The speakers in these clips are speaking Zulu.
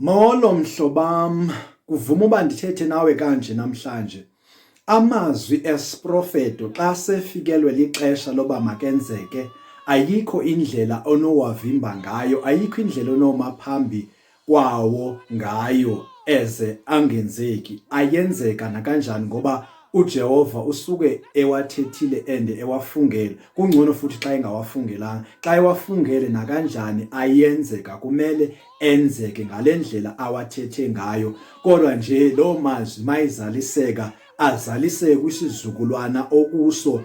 Molo mhlobam, kuvuma uba ndithethe nawe kanje namhlanje. Amazwi esiprofeto xa sefikelwe lixesha loba makenzeke, ayikho indlela onowavimba ngayo, ayikho indlela onoma phambi kwawo ngayo eze angenzeki. Ayenzeka nakanjani ngoba uJehova usuke ewathethile and ewafungele. Kungcono futhi xa engawafungelanga. Xa ewafungele nakanjani ayenzeka, kumele enzeke ngale ndlela awathethe ngayo. Kodwa nje lo mazwi mayizaliseka azaliseke kwisizukulwana okuso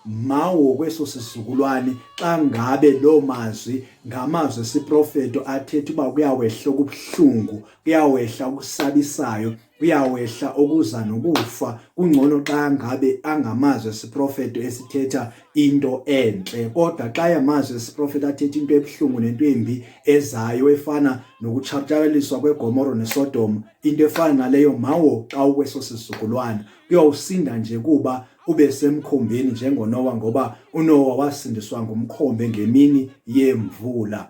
mawo kweso sizukulwane xa ngabe lo mazwi ngamazwi esiprofeto athethe uba kuyawehla okubuhlungu, kuyawehla okusabisayo, kuyawehla okuza nokufa. Kungcono xa ngabe angamazwi esiprofeto esithetha into enhle. Kodwa xa amazwi esiprofeto athetha into ebuhlungu nento embi ezayo efana nokutshatyaliswa kweGomora neSodom, into efana naleyo mawo xa ukweso sizukulwana kuyawusinda nje kuba ube semkhombeni njengoNowa, ngoba uNowa wasindiswa ngumkhombe ngemini yemvula.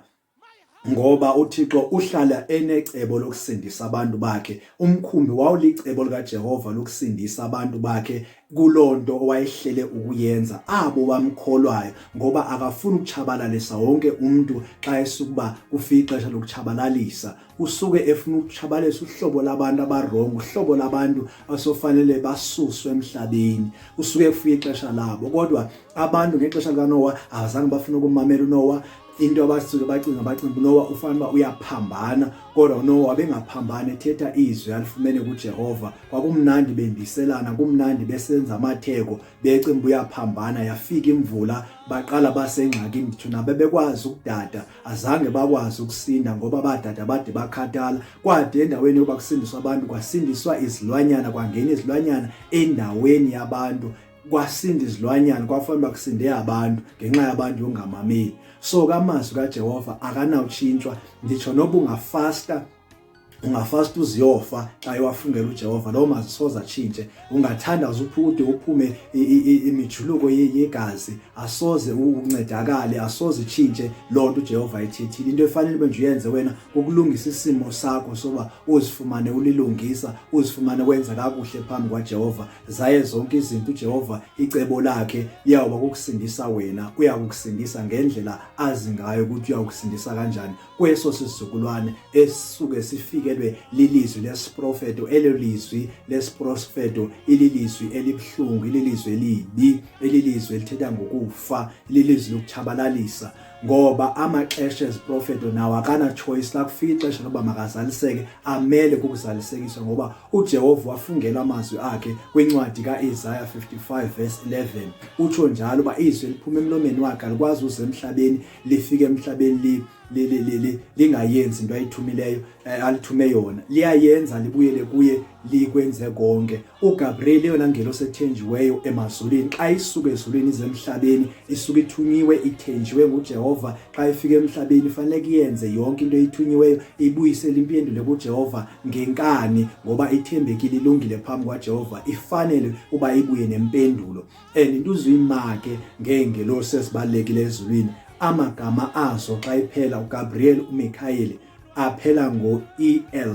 Ngoba uThixo uhlala enecebo lokusindisa abantu bakhe. Umkhumbi wawulicebo likaJehova lokusindisa abantu bakhe kulonto owayehlele ukuyenza abo bamkholwayo, ngoba akafuni ukuchabalalisa wonke umuntu xa esukuba kufika ixesha lokuchabalalisa. Usuke efuna ukuchabalisa uhlobo labantu abarong, uhlobo labantu asofanele basuswe emhlabeni. Usuke efika ixesha labo. Kodwa abantu ngexesha likaNowa azange bafuna ukumamela uNowa. Into abasuke bacinga uNowa ufana uba uyaphambana, kodwa uNowa wabengaphambani, ethetha izwi alifumene kuJehova. Kwakumnandi bendiselana, kumnandi besenza amatheko, becinga uyaphambana. Yafika imvula, baqala basengxakini. Thina bebekwazi ukudada, azange bakwazi ukusinda ngoba badada bade bakhathala. Kwade endaweni yoba kusindiswa abantu, kwasindiswa izilwanyana, kwangena izilwanyana endaweni yabantu. Kwasinda izilwanyana, kwafanele kusinde abantu ngenxa yabantu ungamameli. So kamazwi kaJehova akanawutshintshwa. Nditsho noba ungafasta uziyofa xa ewafungela uJehova, lo mazwi soze atshintshe. Ungathandaza ude uphume imijuluko yegazi, asoze uncedakale, asoze itshintshe loo nto uJehova ayithethile. Into efanele ube nje uyenze wena ukulungisa isimo sakho soba uzifumane ulilungisa, uzifumane wenza kakuhle phambi kwaJehova. Zaye zonke izinto uJehova icebo lakhe liyawuba kukusindisa wena, uyakukusindisa ngendlela azi ngayo ukuthi uyakukusindisa kanjani kweso sizukulwane esisuke sifike lilizwi lesiprofeto. Elo lizwi lesiprofeto ililizwi elibuhlungu, ililizwi elibi, ililizwi elithetha ngokufa, ililizwi lokuchabalalisa. Ngoba amaxesha eziprofeto nawo akana choice. La kufika ixesha loba makazaliseke, amele kukuzalisekiswa, ngoba uJehova wafungela amazwi akhe kwincwadi kaIsaiah 55 verse 11. Utsho njalo uba izwi liphuma emlomeni wakhe alikwazi uze emhlabeni lifike emhlabeni lingayenzi into ayithumileyo, alithume yona. Liyayenza libuyele kuye likwenze konke. uGabriel yona ngelo sethenjiweyo emazulwini, xa isuka ezulwini ize emhlabeni, isuka ithunyiwe ithenjiwe nguJehova. Xa ifika emhlabeni fanele kuyenze yonke into eyithunyiweyo, ibuyisele impendulo kuJehova ngenkani, ngoba ithembekile, ilungile phambi kwaJehova, ifanele uba ibuye nempendulo. And into uzuyimake ngeengelosi ezibalulekile ezulwini, amagama azo xa iphela uGabriel, uMikhayeli, aphela ngo-El.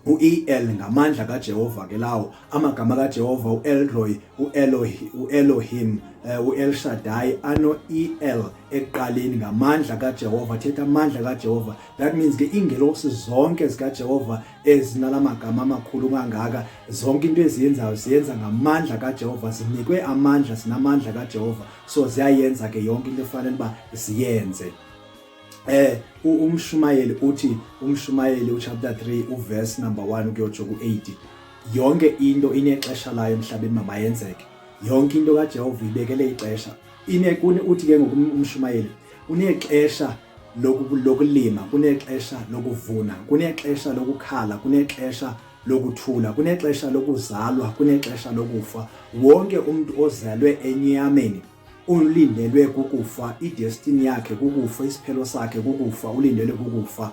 U-El ngamandla kaJehova ke lawo. Amagama kaJehova uElroy, uElohim, uEl Shaddai, ano-El ekuqaleni ngamandla kaJehova, thetha amandla kaJehova. That means ke ingelosi zonke zikaJehova ezinala magama amakhulu kangaka, zonke into eziyenzayo ziyenza ngamandla kaJehova, zinikwe amandla, zinamandla kaJehova, so ziyayenza ke yonke into efanele uba ziyenze. uMshumayeli uthi, uMshumayeli chapter 3 uverse number 1 kuyotsho ku-8, yonke into inexesha layo emhlabeni mamayenzeke. Yonke into kaJehova ibekele ixesha. Uthi ke ngokuMshumayeli unexesha lokulima, kunexesha lokuvuna, kunexesha lokukhala, kunexesha lokuthula, kunexesha lokuzalwa, kunexesha lokufa. Wonke umuntu ozalwe enyameni ulindelwe kukufa, idestiny yakhe kukufa, isiphelo sakhe kukufa, ulindelwe kukufa.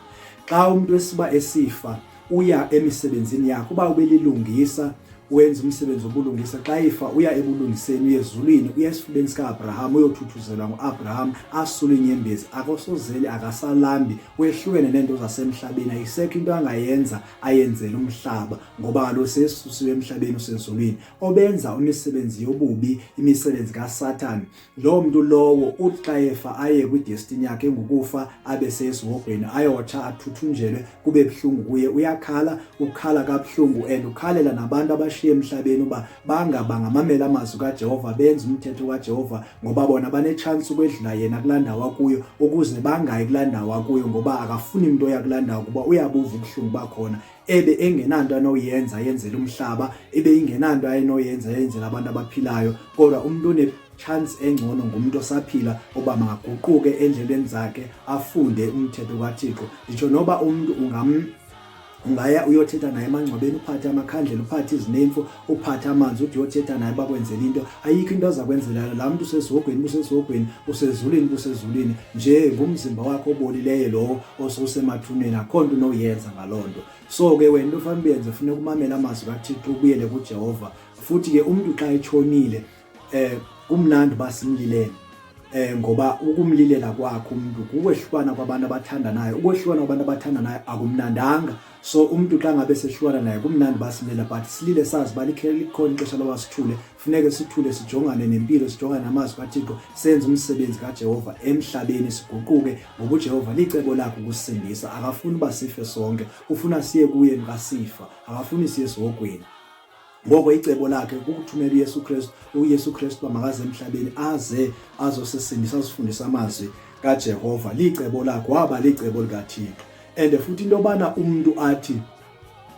Xa umuntu esiba esifa uya emisebenzini yakhe, uba ubelilungisa, wenza umsebenzi wobulungisa. Xa ifa uya ebulungiseni, uye ezulwini, uya esifubeni sika-Abraham uyothuthuzela ngo-Abraham asule inyembezi. Akasozeli, akasalambi, wehlukene nento zasemhlabeni. Ayisekho into angayenza ayenzele umhlaba, ngoba kaloku sesusiwe emhlabeni usezulwini. Obenza imisebenzi yobubi, imisebenzi kaSathane, lowo muntu lowo uthi xa efa aye kwidestiny yakhe ngokufa, abe sesihogweni, ayotsha, athuthunjelwe, kube buhlungu kuye. Uyakhala, ukhala kabuhlungu, and ukhalela nabantu abashiye emhlabeni uba bangamamela amazwi kaJehova, benze umthetho kaJehova, ngoba bona banechance ukwedlula yena kulandawa kuyo, ukuze bangayi kulandawa kuyo, ngoba akafuni into yakulandawa, kuba uyabuva ubuhlungu bakhona. Ebe engenanto anoyenza yenzela umhlaba, ebe ingenanto ayinoyenza yenzela abantu abaphilayo, kodwa umuntu une-chance engcono ngumuntu osaphila oba makaguquke endleleni zakhe, afunde umthetho kaThixo. Nditsho noba umuntu ungaya uyothetha naye emangcwabeni, uphathe amakhandlela, uphathe izinemfu, uphathe amanzi, uthi uyothetha naye bakwenzela into, ayikho into azakwenzela. La muntu usesihogweni, usezulwini, nje ngumzimba wakho obolileyo lowo osemathuneni, akho nto unoyenza ngaloo nto. So-ke wena into ofanele uyenze, funeka umamele amazwi kaThixo, ubuyele kuJehova. Futhi-ke umuntu xa etshonile, kumnandi basimlilele, ngoba ukumlilela kwakho umuntu ukwehlukana kwabantu abathandanayo. Ukwehlukana kwabantu abathandanayo akumnandanga. So umuntu xa ngabe sehlukana naye kumnandi basilela, but silile sazi likhona ixesha loba sithule. Funeke sithule, sijongane nempilo, sijongane namazwi kaThixo, senze umsebenzi kaJehova emhlabeni, siguquke, ngoba uJehova licebo lakhe ukusindisa. Akafuni uba sife sonke, ufuna siye kuye ngasifa, akafuni siye esihogweni. Ngoko icebo lakhe ukuthumela uYesu Kristu makaze emhlabeni aze azosisindisa, asifundise amazwi kaJehova. Licebo lakhe, waba licebo likaThixo. And futhi into yobana umuntu athi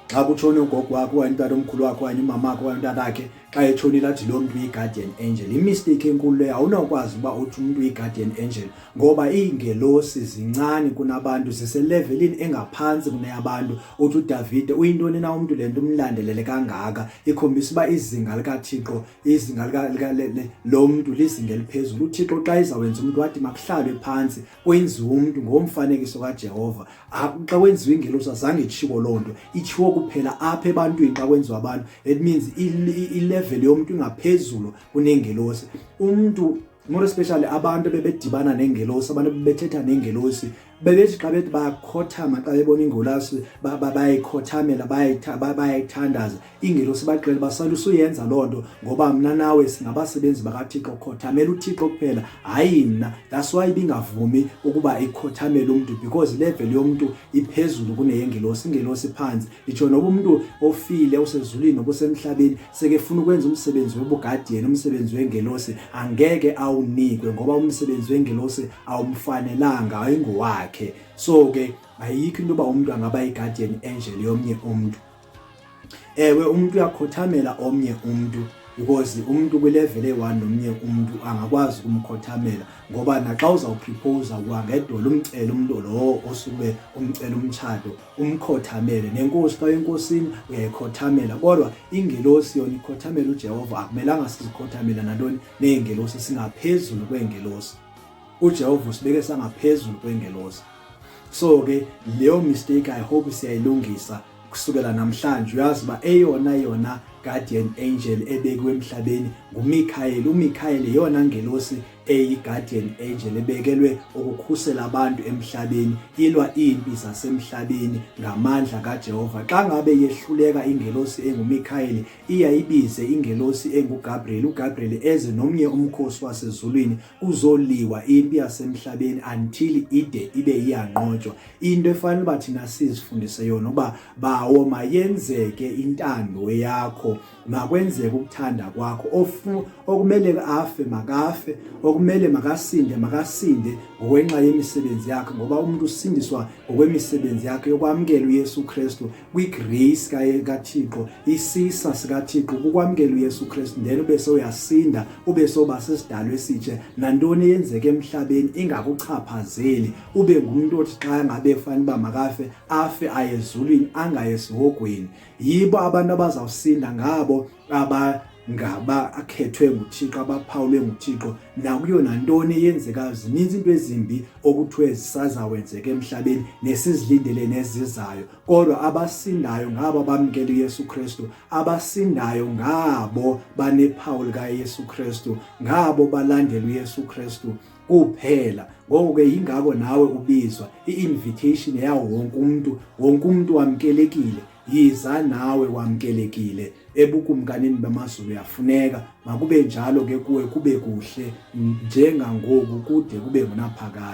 xa kutshone ugogo wakho okanye umntana omkhulu wakho okanye umama wakho okanye umntanakhe, xa etshonile athi lo muntu uyi-guardian angel, imistake enkulu leyo. Awunokwazi uba uthi umuntu uyi-guardian angel, ngoba iingelosi zincane kunabantu, ziselevelini engaphantsi kuneyabantu. Uthi uDavide uyintoni na umuntu le nto umlandelele kangaka? Ikhombisa uba izinga likaThixo, izinga lo muntu lizinga eliphezulu. UThixo xa izawenza umuntu wathi makuhlalwe phansi, kwenziwe umuntu ngomfanekiso kaJehova. Xa kwenziwe ingelosi azange itshiwo loo nto, itshiwo kuphela apha ebantwini xa kwenziwa abantu. It means level yomuntu ingaphezulu kunengelosi. Umuntu more especially abantu bebedibana nengelosi, abantu bebethetha nengelosi, bebethi xa bethi bayakhothama, xa bebona ingelosi bayayikhothamela, bayayithandaza ingelosi, baxela basalusa uyenza loo nto, ngoba mna nawe singabasebenzi bakaThixo. Khothamela uThixo kuphela, hayi mna. That's why bingavumi ukuba ikhothamele umuntu, because level yomuntu iphezulu kuneyengelosi, ingelosi phansi. Nditsho noba umuntu ofile usezulwini obusemhlabeni sekefuna ukwenza umsebenzi wobuguardian, umsebenzi wengelosi, angeke awunikwe, ngoba umsebenzi wengelosi awumfanelanga, ayingowakhe. So-ke ayikho into yoba umuntu angaba yi-guardian angel yomnye umuntu. Ewe, umuntu uyakhothamela omnye umuntu, because umuntu kwilevel eyi-1 nomnye umuntu angakwazi ukumkhothamela, ngoba naxa uzawupriposa wangedola umcele umuntu lo osuke umcela umtshado, umkhothamele. Nenkosi xa enkosini uyayikhothamela, kodwa ingelosi yona ikhothamela uJehova. Akumelanga sizikhothamela nantoni neengelosi, singaphezulu kweengelosi. uJehova usibeke sangaphezulu kwengelosi. So-ke leyo mistake I hope siyayilungisa kusukela namhlanje. Uyazi ba eyona guardian angel ebekiwe emhlabeni nguMichael. uMichael yona ngelosi eyi-guardian angel ebekelwe ukukhusela abantu emhlabeni, ilwa impi zasemhlabeni ngamandla kaJehova. Xa ngabe yehluleka ingelosi enguMichael, iyayibize ingelosi enguGabriel, uGabriel eze nomnye umkhosi wasezulwini uzoliwa impi yasemhlabeni until ide ibe iyanqotshwa. Into efanele uba thina sizifundise yona uba bawo mayenzeke intando yakho, makwenzeke ukuthanda kwakho. Okumele afe makafe, okumele makasinde ngokwenxa yemisebenzi yakhe, ngoba umuntu usindiswa ngokwemisebenzi yakhe yokwamukela uYesu Kristu kwi-grace kaThixo, isisa sikaThixo kukwamukela uYesu Kristu. Then ube soyasinda, ube soba sesidalwa esitsha, nantoni eyenzeke emhlabeni ingakuchaphazeli, ube ngumuntu othi xa ngabe efanele uba makafe, afe aye ezulwini, angaye esihogweni. Yibo abantu abazawusinda, ngabo akhethwe nguThixo, abaphawulwe nguThixo, nakuyona ntoni eyenzekayo. Zininzi into ezimbi okuthiwe zisazawenzeka emhlabeni nesizilindele nezizayo, kodwa abasindayo ngabo bamkela uYesu Kristu. Abasindayo ngabo banephawu likaYesu Kristu, ngabo balandela uYesu Kristu kuphela. Ngoko-ke yingako nawe ubizwa, i-invitation yawo wonke umuntu wamkelekile. Yiza nawe wamkelekile ebukumkanini bamazulu. Yafuneka makube njalo ke kuwe, kube kuhle njengangoku kude kube ngunaphakade.